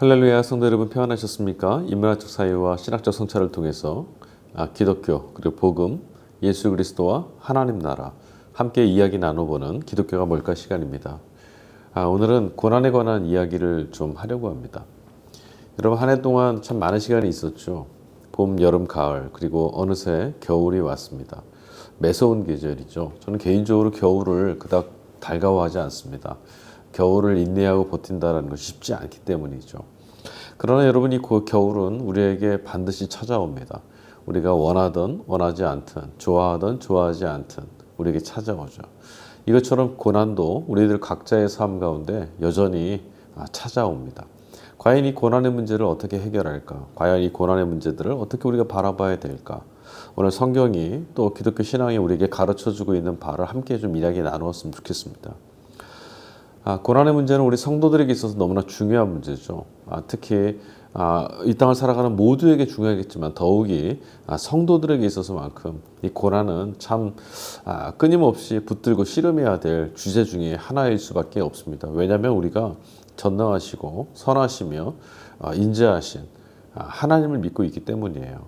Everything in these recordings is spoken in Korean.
할렐루야, 성도 여러분 평안하셨습니까? 인문학적 사유와 신학적 성찰을 통해서 기독교 그리고 복음, 예수 그리스도와 하나님 나라 함께 이야기 나눠보는 기독교가 뭘까 시간입니다. 오늘은 고난에 관한 이야기를 좀 하려고 합니다. 여러분, 한 해 동안 참 많은 시간이 있었죠. 봄, 여름, 가을 그리고 어느새 겨울이 왔습니다. 매서운 계절이죠. 저는 개인적으로 겨울을 그닥 달가워하지 않습니다. 겨울을 인내하고 버틴다는 것이 쉽지 않기 때문이죠. 그러나 여러분이 그 겨울은 우리에게 반드시 찾아옵니다. 우리가 원하든 원하지 않든 좋아하든 좋아하지 않든 우리에게 찾아오죠. 이것처럼 고난도 우리들 각자의 삶 가운데 여전히 찾아옵니다. 과연 이 고난의 문제를 어떻게 해결할까? 과연 이 고난의 문제들을 어떻게 우리가 바라봐야 될까? 오늘 성경이 또 기독교 신앙이 우리에게 가르쳐주고 있는 바를 함께 좀 이야기 나누었으면 좋겠습니다. 고난의 문제는 우리 성도들에게 있어서 너무나 중요한 문제죠. 특히 이 땅을 살아가는 모두에게 중요하겠지만 더욱이 성도들에게 있어서만큼 이 고난은 참 끊임없이 붙들고 씨름해야 될 주제 중에 하나일 수밖에 없습니다. 왜냐하면 우리가 전능하시고 선하시며 인자하신 하나님을 믿고 있기 때문이에요.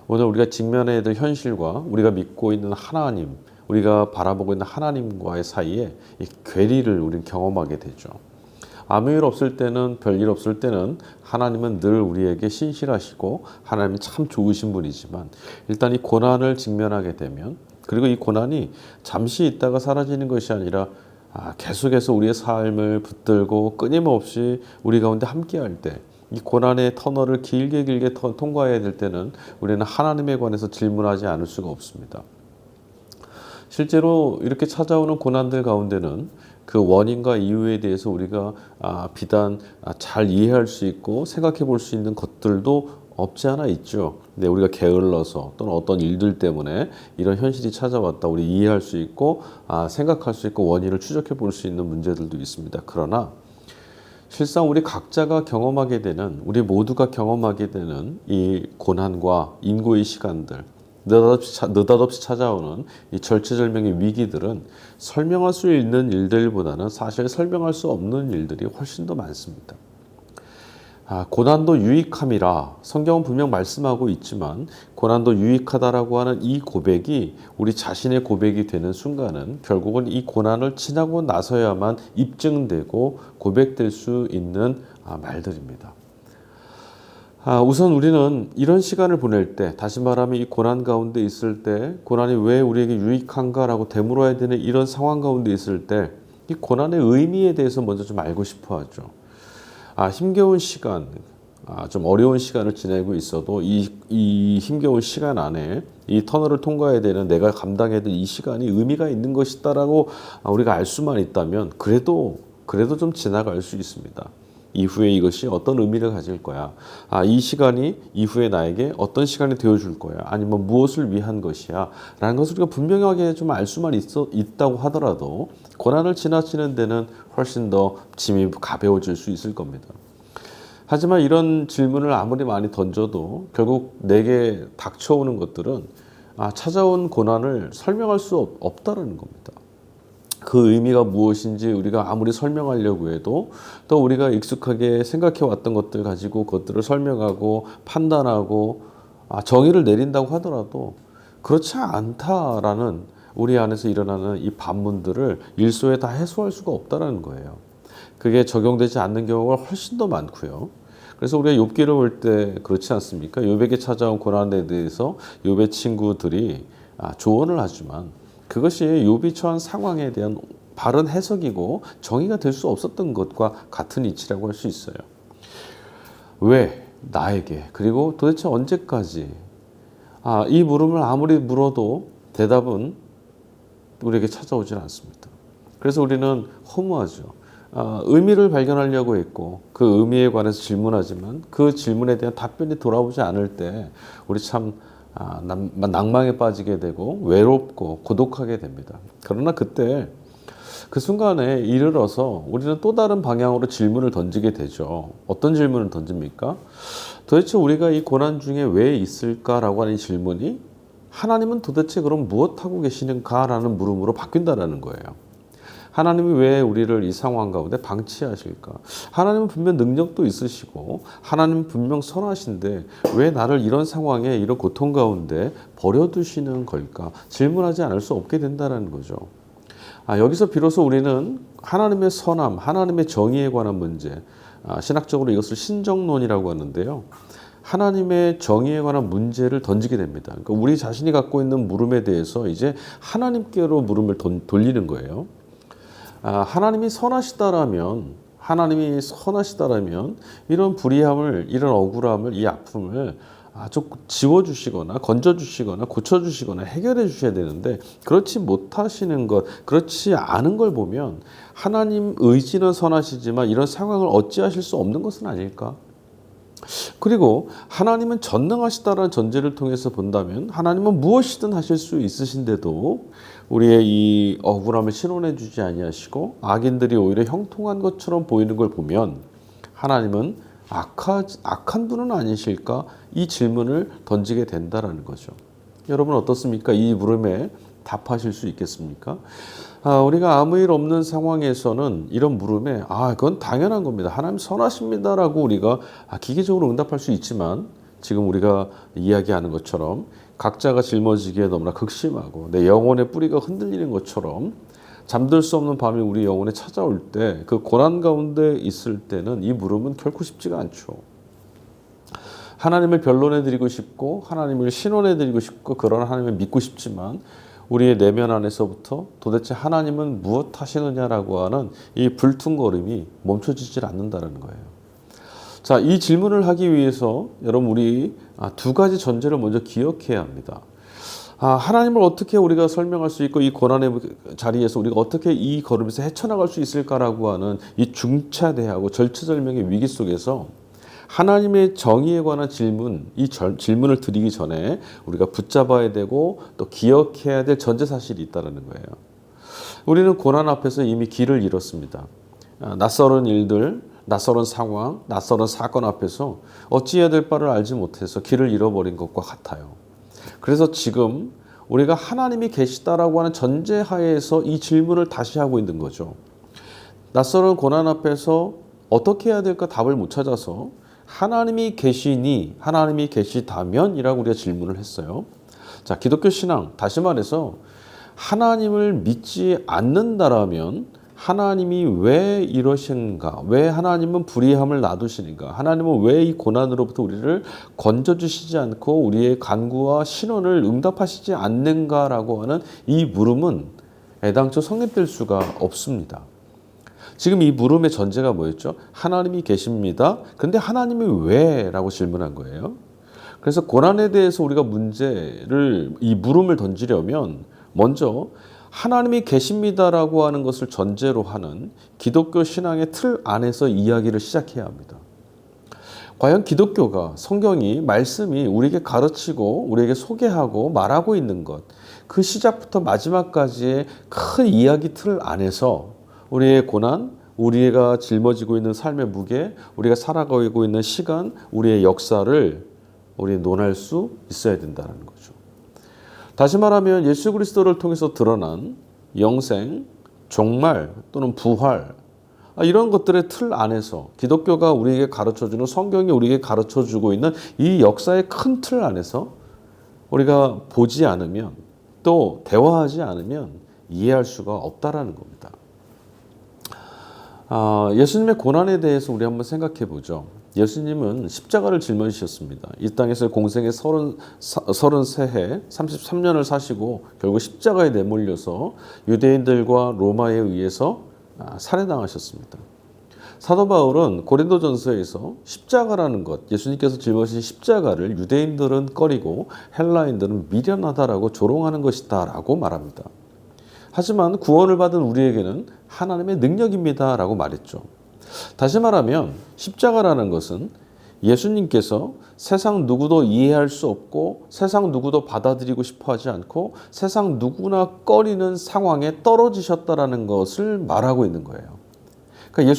오늘 우리가 직면해야 될 현실과 우리가 믿고 있는 하나님, 우리가 바라보고 있는 하나님과의 사이에 이 괴리를 우리는 경험하게 되죠. 아무 일 없을 때는, 별일 없을 때는 하나님은 늘 우리에게 신실하시고 하나님이 참 좋으신 분이지만 일단 이 고난을 직면하게 되면, 그리고 이 고난이 잠시 있다가 사라지는 것이 아니라 계속해서 우리의 삶을 붙들고 끊임없이 우리 가운데 함께할 때, 이 고난의 터널을 길게 통과해야 될 때는 우리는 하나님에 관해서 질문하지 않을 수가 없습니다. 실제로 이렇게 찾아오는 고난들 가운데는 그 원인과 이유에 대해서 우리가 비단 잘 이해할 수 있고 생각해 볼 수 있는 것들도 없지 않아 있죠. 근데 우리가 게을러서 또는 어떤 일들 때문에 이런 현실이 찾아왔다 우리 이해할 수 있고 생각할 수 있고 원인을 추적해 볼 수 있는 문제들도 있습니다. 그러나 실상 우리 각자가 경험하게 되는, 우리 모두가 경험하게 되는 이 고난과 인고의 시간들, 느닷없이 찾아오는 이 절체절명의 위기들은 설명할 수 있는 일들보다는 사실 설명할 수 없는 일들이 훨씬 더 많습니다. 고난도 유익함이라 성경은 분명 말씀하고 있지만, 고난도 유익하다라고 하는 이 고백이 우리 자신의 고백이 되는 순간은 결국은 이 고난을 지나고 나서야만 입증되고 고백될 수 있는 말들입니다. 우선 우리는 이런 시간을 보낼 때, 다시 말하면 이 고난 가운데 있을 때, 고난이 왜 우리에게 유익한가라고 되물어야 되는 이런 상황 가운데 있을 때 이 고난의 의미에 대해서 먼저 좀 알고 싶어 하죠. 힘겨운 시간, 좀 어려운 시간을 지내고 있어도 이 힘겨운 시간 안에 이 터널을 통과해야 되는 내가 감당해야 될 이 시간이 의미가 있는 것이다라고 우리가 알 수만 있다면 그래도 좀 지나갈 수 있습니다. 이후에 이것이 어떤 의미를 가질 거야. 이 시간이 이후에 나에게 어떤 시간이 되어줄 거야. 아니면 무엇을 위한 것이야. 라는 것을 우리가 분명하게 좀 알 수만 있다고 하더라도 고난을 지나치는 데는 훨씬 더 짐이 가벼워질 수 있을 겁니다. 하지만 이런 질문을 아무리 많이 던져도 결국 내게 닥쳐오는 것들은 찾아온 고난을 설명할 수 없다는 겁니다. 그 의미가 무엇인지 우리가 아무리 설명하려고 해도 또 우리가 익숙하게 생각해 왔던 것들 가지고 그것들을 설명하고 판단하고 정의를 내린다고 하더라도 그렇지 않다라는 우리 안에서 일어나는 이 반문들을 일소에 다 해소할 수가 없다는 거예요. 그게 적용되지 않는 경우가 훨씬 더 많고요. 그래서 우리가 욥기를 볼 때 그렇지 않습니까? 욥에게 찾아온 고난에 대해서 욥의 친구들이 조언을 하지만 그것이 욥이 처한 상황에 대한 바른 해석이고 정의가 될 수 없었던 것과 같은 이치라고 할 수 있어요. 왜 나에게, 그리고 도대체 언제까지? 이 물음을 아무리 물어도 대답은 우리에게 찾아오질 않습니다. 그래서 우리는 허무하죠. 의미를 발견하려고 했고 그 의미에 관해서 질문하지만 그 질문에 대한 답변이 돌아오지 않을 때 우리 참 낭망에 빠지게 되고 외롭고 고독하게 됩니다. 그러나 그때 그 순간에 이르러서 우리는 또 다른 방향으로 질문을 던지게 되죠. 어떤 질문을 던집니까? 도대체 우리가 이 고난 중에 왜 있을까라고 하는 질문이 하나님은 도대체 그럼 무엇하고 계시는가라는 물음으로 바뀐다는 거예요. 하나님이 왜 우리를 이 상황 가운데 방치하실까? 하나님은 분명 능력도 있으시고 하나님은 분명 선하신데 왜 나를 이런 상황에 이런 고통 가운데 버려두시는 걸까? 질문하지 않을 수 없게 된다는 거죠. 여기서 비로소 우리는 하나님의 선함, 하나님의 정의에 관한 문제, 신학적으로 이것을 신정론이라고 하는데요. 하나님의 정의에 관한 문제를 던지게 됩니다. 그러니까 우리 자신이 갖고 있는 물음에 대해서 이제 하나님께로 물음을 돌리는 거예요. 하나님이 선하시다라면 이런 불의함을, 이런 억울함을, 이 아픔을 좀 지워주시거나 건져주시거나 고쳐주시거나 해결해 주셔야 되는데 그렇지 못하시는 것, 그렇지 않은 걸 보면 하나님 의지는 선하시지만 이런 상황을 어찌하실 수 없는 것은 아닐까? 그리고 하나님은 전능하시다라는 전제를 통해서 본다면 하나님은 무엇이든 하실 수 있으신데도 우리의 이 억울함을 신원해 주지 아니하시고 악인들이 오히려 형통한 것처럼 보이는 걸 보면 하나님은 악한 분은 아니실까? 이 질문을 던지게 된다라는 거죠. 여러분 어떻습니까? 이 물음에 답하실 수 있겠습니까? 우리가 아무 일 없는 상황에서는 이런 물음에 그건 당연한 겁니다. 하나님 선하십니다라고 우리가 기계적으로 응답할 수 있지만 지금 우리가 이야기하는 것처럼 각자가 짊어지기에 너무나 극심하고 내 영혼의 뿌리가 흔들리는 것처럼 잠들 수 없는 밤이 우리 영혼에 찾아올 때 그 고난 가운데 있을 때는 이 물음은 결코 쉽지가 않죠. 하나님을 변론해드리고 싶고 하나님을 신원해드리고 싶고 그런 하나님을 믿고 싶지만 우리의 내면 안에서부터 도대체 하나님은 무엇 하시느냐라고 하는 이 불퉁거림이 멈춰지질 않는다는 거예요. 자, 이 질문을 하기 위해서 여러분 우리 두 가지 전제를 먼저 기억해야 합니다. 하나님을 어떻게 우리가 설명할 수 있고 이 고난의 자리에서 우리가 어떻게 이 걸음에서 헤쳐나갈 수 있을까라고 하는 이 중차대하고 절체절명의 위기 속에서 하나님의 정의에 관한 질문, 이 질문을 드리기 전에 우리가 붙잡아야 되고 또 기억해야 될 전제사실이 있다는 거예요. 우리는 고난 앞에서 이미 길을 잃었습니다. 낯설은 일들, 낯설은 상황, 낯설은 사건 앞에서 어찌해야 될 바를 알지 못해서 길을 잃어버린 것과 같아요. 그래서 지금 우리가 하나님이 계시다라고 하는 전제하에서 이 질문을 다시 하고 있는 거죠. 낯설은 고난 앞에서 어떻게 해야 될까 답을 못 찾아서 하나님이 계시니, 하나님이 계시다면 이라고 우리가 질문을 했어요. 자, 기독교 신앙, 다시 말해서 하나님을 믿지 않는다라면 하나님이 왜 이러신가? 왜 하나님은 불의함을 놔두시는가? 하나님은 왜 이 고난으로부터 우리를 건져주시지 않고 우리의 간구와 신원을 응답하시지 않는가라고 하는 이 물음은 애당초 성립될 수가 없습니다. 지금 이 물음의 전제가 뭐였죠? 하나님이 계십니다. 그런데 하나님이 왜? 라고 질문한 거예요. 그래서 고난에 대해서 우리가 이 물음을 던지려면 먼저 하나님이 계십니다라고 하는 것을 전제로 하는 기독교 신앙의 틀 안에서 이야기를 시작해야 합니다. 과연 기독교가, 성경이, 말씀이 우리에게 가르치고 우리에게 소개하고 말하고 있는 것, 그 시작부터 마지막까지의 큰 이야기 틀 안에서 우리의 고난, 우리가 짊어지고 있는 삶의 무게, 우리가 살아가고 있는 시간, 우리의 역사를 우리 논할 수 있어야 된다는 거죠. 다시 말하면 예수 그리스도를 통해서 드러난 영생, 종말 또는 부활 이런 것들의 틀 안에서 기독교가 우리에게 가르쳐주는 성경이 우리에게 가르쳐주고 있는 이 역사의 큰 틀 안에서 우리가 보지 않으면 또 대화하지 않으면 이해할 수가 없다라는 겁니다. 예수님의 고난에 대해서 우리 한번 생각해 보죠. 예수님은 십자가를 짊어지셨습니다. 이 땅에서 공생의 33해, 33년을 사시고 결국 십자가에 내몰려서 유대인들과 로마에 의해서 살해당하셨습니다. 사도 바울은 고린도전서에서 십자가라는 것, 예수님께서 짊어지신 십자가를 유대인들은 꺼리고 헬라인들은 미련하다라고 조롱하는 것이다라고 말합니다. 하지만 구원을 받은 우리에게는 하나님의 능력입니다라고 말했죠. 다시 말하면 십자가라는 것은 예수님께서 세상 누구도 이해할 수 없고 세상 누구도 받아들이고 싶어 하지 않고 세상 누구나 꺼리는 상황에 떨어지셨다라는 것을 말하고 있는 거예요. 그러니까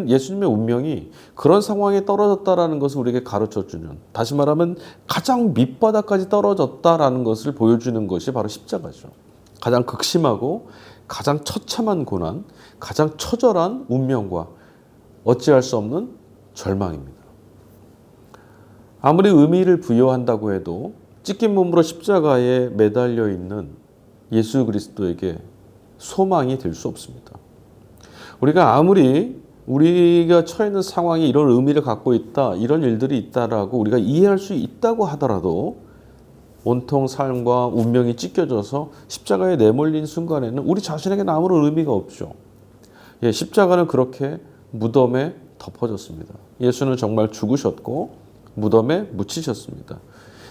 예수님의 운명이 그런 상황에 떨어졌다라는 것을 우리에게 가르쳐주는, 다시 말하면 가장 밑바닥까지 떨어졌다라는 것을 보여주는 것이 바로 십자가죠. 가장 극심하고 가장 처참한 고난, 가장 처절한 운명과 어찌할 수 없는 절망입니다. 아무리 의미를 부여한다고 해도 찢긴 몸으로 십자가에 매달려 있는 예수 그리스도에게 소망이 될 수 없습니다. 우리가 아무리 우리가 처해 있는 상황이 이런 의미를 갖고 있다, 이런 일들이 있다라고 우리가 이해할 수 있다고 하더라도 온통 삶과 운명이 찢겨져서 십자가에 내몰린 순간에는 우리 자신에게는 아무런 의미가 없죠. 예, 십자가는 그렇게 무덤에 덮어졌습니다. 예수는 정말 죽으셨고 무덤에 묻히셨습니다.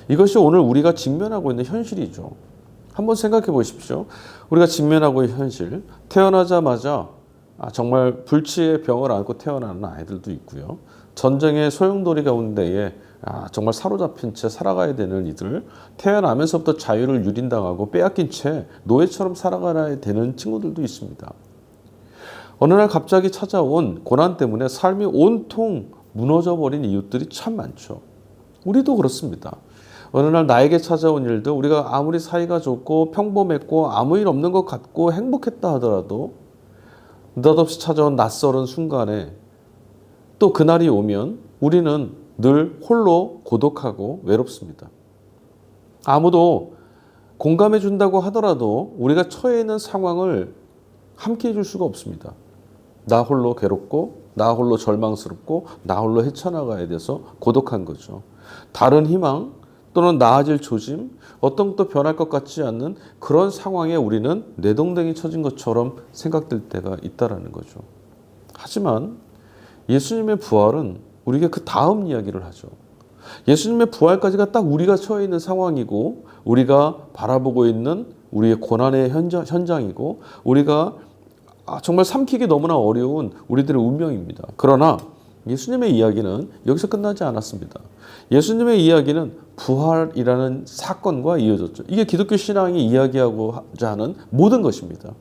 이것이 오늘 우리가 직면하고 있는 현실이죠. 한번 생각해 보십시오. 우리가 직면하고 있는 현실, 태어나자마자 정말 불치의 병을 안고 태어나는 아이들도 있고요. 전쟁의 소용돌이 가운데에 정말 사로잡힌 채 살아가야 되는 이들, 태어나면서부터 자유를 유린당하고 빼앗긴 채 노예처럼 살아가야 되는 친구들도 있습니다. 어느 날 갑자기 찾아온 고난 때문에 삶이 온통 무너져 버린 이웃들이 참 많죠. 우리도 그렇습니다. 어느 날 나에게 찾아온 일들, 우리가 아무리 사이가 좋고 평범했고 아무 일 없는 것 같고 행복했다 하더라도 느닷없이 찾아온 낯설은 순간에 또 그날이 오면 우리는 늘 홀로 고독하고 외롭습니다. 아무도 공감해 준다고 하더라도 우리가 처해 있는 상황을 함께 해줄 수가 없습니다. 나 홀로 괴롭고 나 홀로 절망스럽고 나 홀로 헤쳐나가야 돼서 고독한 거죠. 다른 희망 또는 나아질 조짐, 어떤 것도 변할 것 같지 않는 그런 상황에 우리는 내동댕이 쳐진 것처럼 생각될 때가 있다라는 거죠. 하지만 예수님의 부활은 우리에게 그 다음 이야기를 하죠. 예수님의 부활까지가 딱 우리가 처해 있는 상황이고 우리가 바라보고 있는 우리의 고난의 현장이고 우리가 정말 삼키기 너무나 어려운 우리들의 운명입니다. 그러나 예수님의 이야기는 여기서 끝나지 않았습니다. 예수님의 이야기는 부활이라는 사건과 이어졌죠. 이게 기독교 신앙이 이야기하고자 하는 모든 것입니다.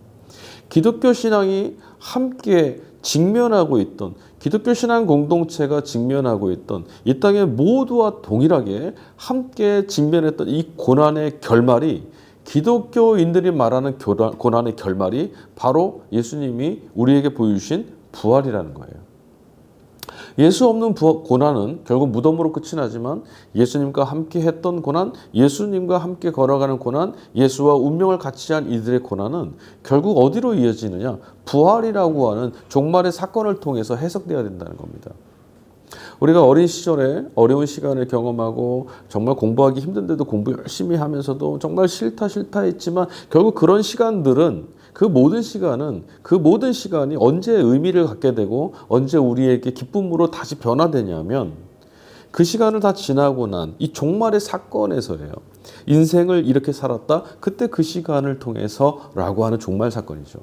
기독교 신앙이 함께 직면하고 있던, 기독교 신앙 공동체가 직면하고 있던 이 땅의 모두와 동일하게 함께 직면했던 이 고난의 결말이, 기독교인들이 말하는 고난의 결말이 바로 예수님이 우리에게 보여주신 부활이라는 거예요. 예수 없는 고난은 결국 무덤으로 끝이 나지만 예수님과 함께 했던 고난, 예수님과 함께 걸어가는 고난, 예수와 운명을 같이 한 이들의 고난은 결국 어디로 이어지느냐? 부활이라고 하는 종말의 사건을 통해서 해석되어야 된다는 겁니다. 우리가 어린 시절에 어려운 시간을 경험하고 정말 공부하기 힘든데도 공부 열심히 하면서도 정말 싫다 했지만 결국 그런 시간들은 그 모든 시간이 언제 의미를 갖게 되고 언제 우리에게 기쁨으로 다시 변화되냐면 그 시간을 다 지나고 난 이 종말의 사건에서예요. 인생을 이렇게 살았다. 그때 그 시간을 통해서라고 하는 종말 사건이죠.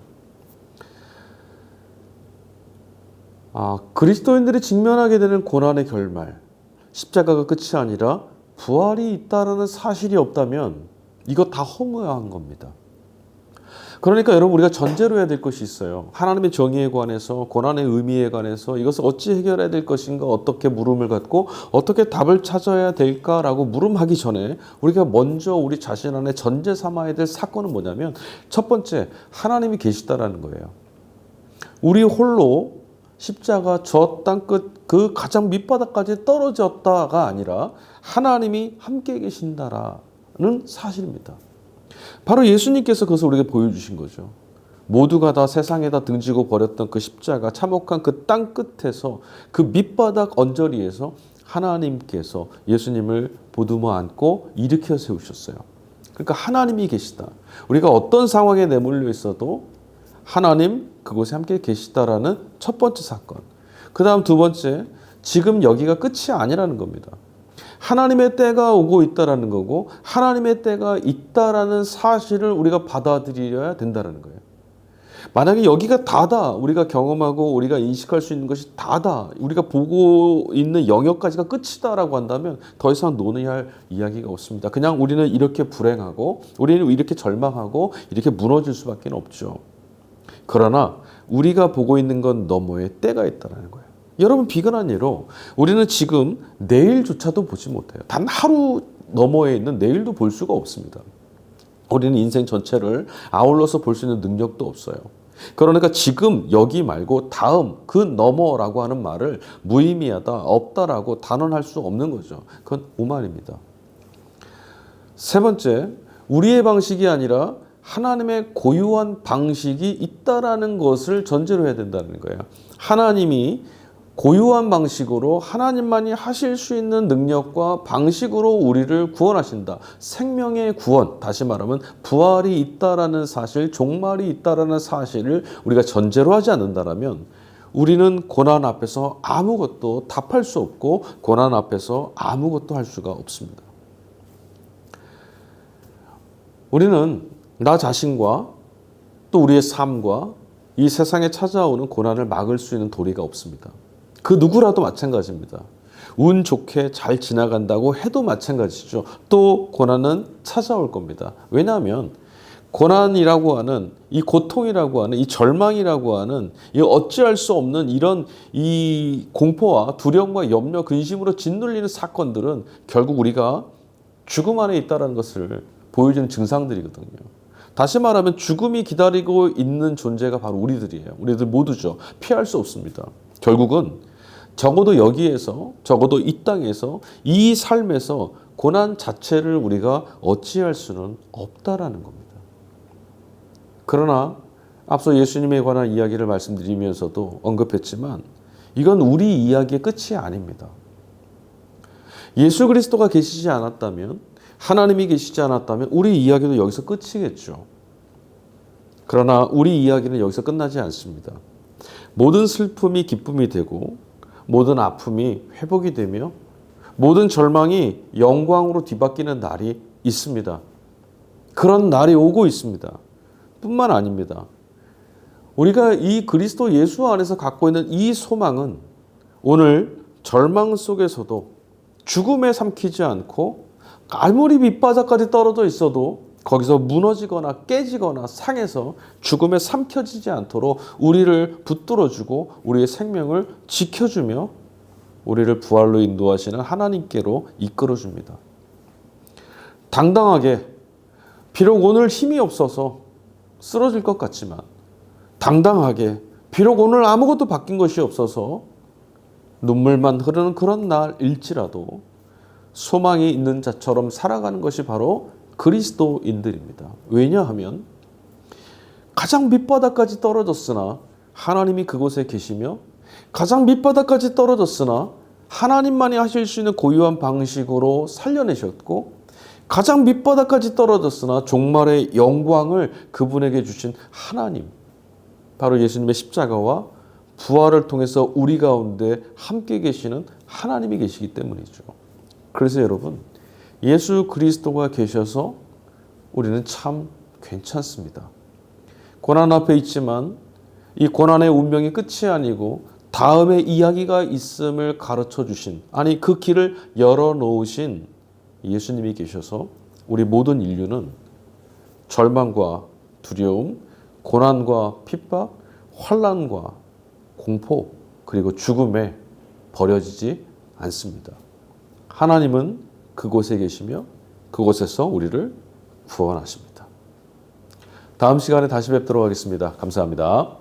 그리스도인들이 직면하게 되는 고난의 결말, 십자가가 끝이 아니라 부활이 있다는 사실이 없다면 이거 다 허무한 겁니다. 그러니까 여러분, 우리가 전제로 해야 될 것이 있어요. 하나님의 정의에 관해서, 고난의 의미에 관해서 이것을 어찌 해결해야 될 것인가, 어떻게 물음을 갖고 어떻게 답을 찾아야 될까라고 물음하기 전에 우리가 먼저 우리 자신 안에 전제 삼아야 될 사건은 뭐냐면, 첫 번째, 하나님이 계시다라는 거예요. 우리 홀로 십자가 저 땅끝 그 가장 밑바닥까지 떨어졌다가 아니라 하나님이 함께 계신다라는 사실입니다. 바로 예수님께서 그것을 우리에게 보여주신 거죠. 모두가 다 세상에다 등지고 버렸던 그 십자가, 참혹한 그 땅끝에서, 그 밑바닥 언저리에서 하나님께서 예수님을 보듬어 안고 일으켜 세우셨어요. 그러니까 하나님이 계시다. 우리가 어떤 상황에 내몰려 있어도 하나님 그곳에 함께 계시다라는 첫 번째 사건. 그 다음 두 번째, 지금 여기가 끝이 아니라는 겁니다. 하나님의 때가 오고 있다라는 거고, 하나님의 때가 있다라는 사실을 우리가 받아들여야 된다라는 거예요. 만약에 여기가 다다, 우리가 경험하고 우리가 인식할 수 있는 것이 다다, 우리가 보고 있는 영역까지가 끝이다라고 한다면 더 이상 논의할 이야기가 없습니다. 그냥 우리는 이렇게 불행하고 우리는 이렇게 절망하고 이렇게 무너질 수밖에 없죠. 그러나 우리가 보고 있는 건 너머에 때가 있다는 거예요. 여러분, 비근한 예로 우리는 지금 내일조차도 보지 못해요. 단 하루 너머에 있는 내일도 볼 수가 없습니다. 우리는 인생 전체를 아울러서 볼 수 있는 능력도 없어요. 그러니까 지금 여기 말고 다음 그 너머라고 하는 말을 무의미하다, 없다라고 단언할 수 없는 거죠. 그건 오만입니다. 세 번째, 우리의 방식이 아니라 하나님의 고유한 방식이 있다라는 것을 전제로 해야 된다는 거예요. 하나님이 고유한 방식으로 하나님만이 하실 수 있는 능력과 방식으로 우리를 구원하신다. 생명의 구원, 다시 말하면 부활이 있다라는 사실, 종말이 있다라는 사실을 우리가 전제로 하지 않는다라면 우리는 고난 앞에서 아무것도 답할 수 없고 고난 앞에서 아무것도 할 수가 없습니다. 우리는 나 자신과 또 우리의 삶과 이 세상에 찾아오는 고난을 막을 수 있는 도리가 없습니다. 그 누구라도 마찬가지입니다. 운 좋게 잘 지나간다고 해도 마찬가지죠. 또 고난은 찾아올 겁니다. 왜냐하면 고난이라고 하는 이 고통이라고 하는 이 절망이라고 하는 이 어찌할 수 없는 이런 이 공포와 두려움과 염려, 근심으로 짓눌리는 사건들은 결국 우리가 죽음 안에 있다는 것을 보여주는 증상들이거든요. 다시 말하면 죽음이 기다리고 있는 존재가 바로 우리들이에요. 우리들 모두죠. 피할 수 없습니다. 결국은 적어도 여기에서, 적어도 이 땅에서, 이 삶에서 고난 자체를 우리가 어찌할 수는 없다라는 겁니다. 그러나 앞서 예수님에 관한 이야기를 말씀드리면서도 언급했지만 이건 우리 이야기의 끝이 아닙니다. 예수 그리스도가 계시지 않았다면, 하나님이 계시지 않았다면 우리 이야기도 여기서 끝이겠죠. 그러나 우리 이야기는 여기서 끝나지 않습니다. 모든 슬픔이 기쁨이 되고 모든 아픔이 회복이 되며 모든 절망이 영광으로 뒤바뀌는 날이 있습니다. 그런 날이 오고 있습니다. 뿐만 아닙니다. 우리가 이 그리스도 예수 안에서 갖고 있는 이 소망은 오늘 절망 속에서도 죽음에 삼키지 않고 아무리 밑바닥까지 떨어져 있어도 거기서 무너지거나 깨지거나 상해서 죽음에 삼켜지지 않도록 우리를 붙들어주고 우리의 생명을 지켜주며 우리를 부활로 인도하시는 하나님께로 이끌어줍니다. 당당하게, 비록 오늘 힘이 없어서 쓰러질 것 같지만 당당하게, 비록 오늘 아무것도 바뀐 것이 없어서 눈물만 흐르는 그런 날일지라도 소망이 있는 자처럼 살아가는 것이 바로 그리스도인들입니다. 왜냐하면 가장 밑바닥까지 떨어졌으나 하나님이 그곳에 계시며 가장 밑바닥까지 떨어졌으나 하나님만이 하실 수 있는 고유한 방식으로 살려내셨고 가장 밑바닥까지 떨어졌으나 종말의 영광을 그분에게 주신 하나님, 바로 예수님의 십자가와 부활을 통해서 우리 가운데 함께 계시는 하나님이 계시기 때문이죠. 그래서 여러분, 예수 그리스도가 계셔서 우리는 참 괜찮습니다. 고난 앞에 있지만 이 고난의 운명이 끝이 아니고 다음의 이야기가 있음을 가르쳐 주신, 아니 그 길을 열어놓으신 예수님이 계셔서 우리 모든 인류는 절망과 두려움, 고난과 핍박, 환난과 공포, 그리고 죽음에 버려지지 않습니다. 하나님은 그곳에 계시며 그곳에서 우리를 구원하십니다. 다음 시간에 다시 뵙도록 하겠습니다. 감사합니다.